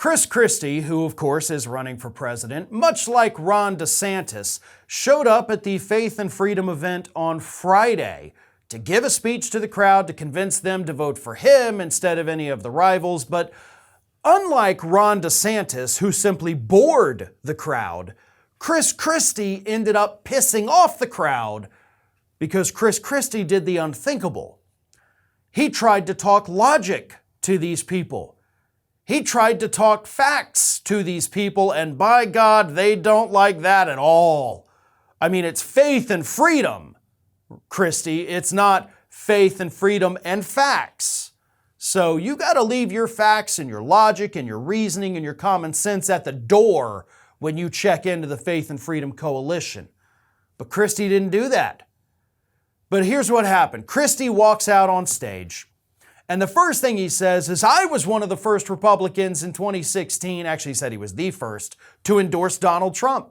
Chris Christie, who of course is running for president, much like Ron DeSantis, showed up at the Faith and Freedom event on Friday to give a speech to the crowd to convince them to vote for him instead of any of the rivals. But unlike Ron DeSantis, who simply bored the crowd, Chris Christie ended up pissing off the crowd because Chris Christie did the unthinkable. He tried to talk logic to these people. He tried to talk facts to these people, and by God, they don't like that at all. I mean, it's faith and freedom, Christie. It's not faith and freedom and facts. So you got to leave your facts and your logic and your reasoning and your common sense at the door when you check into the Faith and Freedom Coalition. But Christie didn't do that. But here's what happened. Christie walks out on stage, and the first thing he says is, I was one of the first Republicans in 2016, actually he said he was the first, to endorse Donald Trump.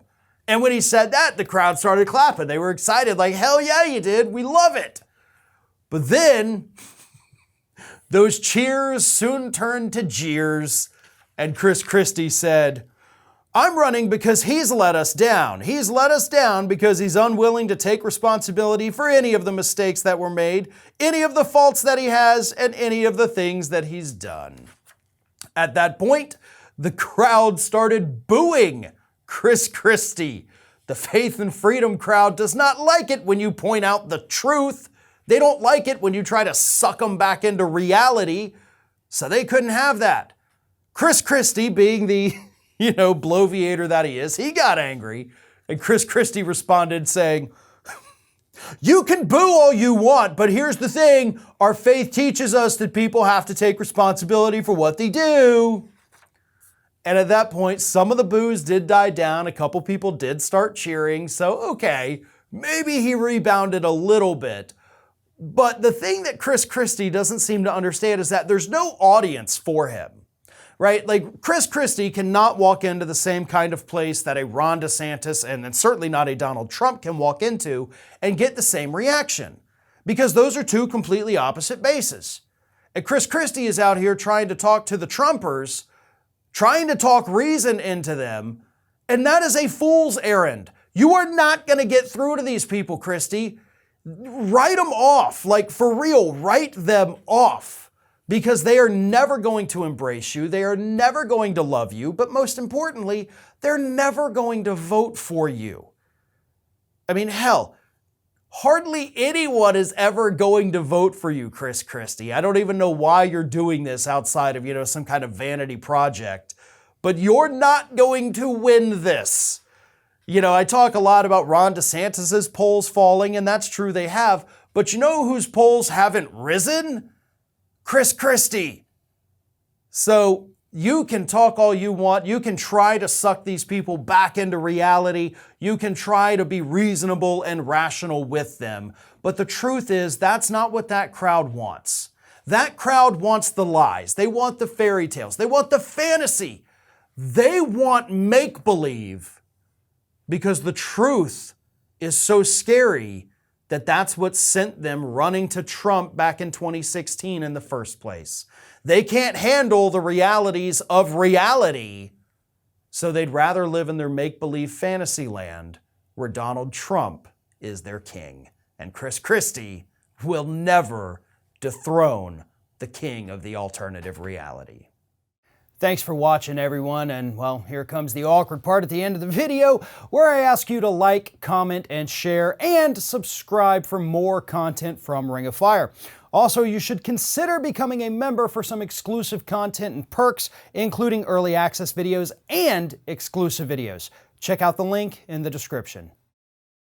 And when he said that, the crowd started clapping. They were excited, like, hell yeah, you did. We love it. But then those cheers soon turned to jeers, and Chris Christie said, I'm running because he's let us down. He's let us down because he's unwilling to take responsibility for any of the mistakes that were made, any of the faults that he has, and any of the things that he's done. At that point, the crowd started booing Chris Christie. The Faith and Freedom crowd does not like it when you point out the truth. They don't like it when you try to suck them back into reality. So they couldn't have that. Chris Christie, being the bloviator that he is, he got angry. And Chris Christie responded saying, you can boo all you want, but here's the thing. Our faith teaches us that people have to take responsibility for what they do. And at that point, some of the boos did die down. A couple people did start cheering. So, okay, maybe he rebounded a little bit. But the thing that Chris Christie doesn't seem to understand is that there's no audience for him. Right? Like, Chris Christie cannot walk into the same kind of place that a Ron DeSantis and certainly not a Donald Trump can walk into and get the same reaction, because those are two completely opposite bases. And Chris Christie is out here trying to talk to the Trumpers, trying to talk reason into them, and that is a fool's errand. You are not going to get through to these people, Christie. Write them off, like for real, write them off. Because they are never going to embrace you, they are never going to love you, but most importantly, they're never going to vote for you. I mean, hell, hardly anyone is ever going to vote for you, Chris Christie. I don't even know why you're doing this outside of, some kind of vanity project, but you're not going to win this. I talk a lot about Ron DeSantis's polls falling, and that's true, they have, but you know whose polls haven't risen? Chris Christie. So you can talk all you want. You can try to suck these people back into reality. You can try to be reasonable and rational with them. But the truth is, that's not what that crowd wants. That crowd wants the lies. They want the fairy tales. They want the fantasy. They want make-believe because the truth is so scary that's what sent them running to Trump back in 2016 in the first place. They can't handle the realities of reality, so they'd rather live in their make-believe fantasy land where Donald Trump is their king. And Chris Christie will never dethrone the king of the alternative reality. Thanks for watching, everyone, and well, here comes the awkward part at the end of the video where I ask you to like, comment, and share, and subscribe for more content from Ring of Fire. Also, you should consider becoming a member for some exclusive content and perks, including early access videos and exclusive videos. Check out the link in the description.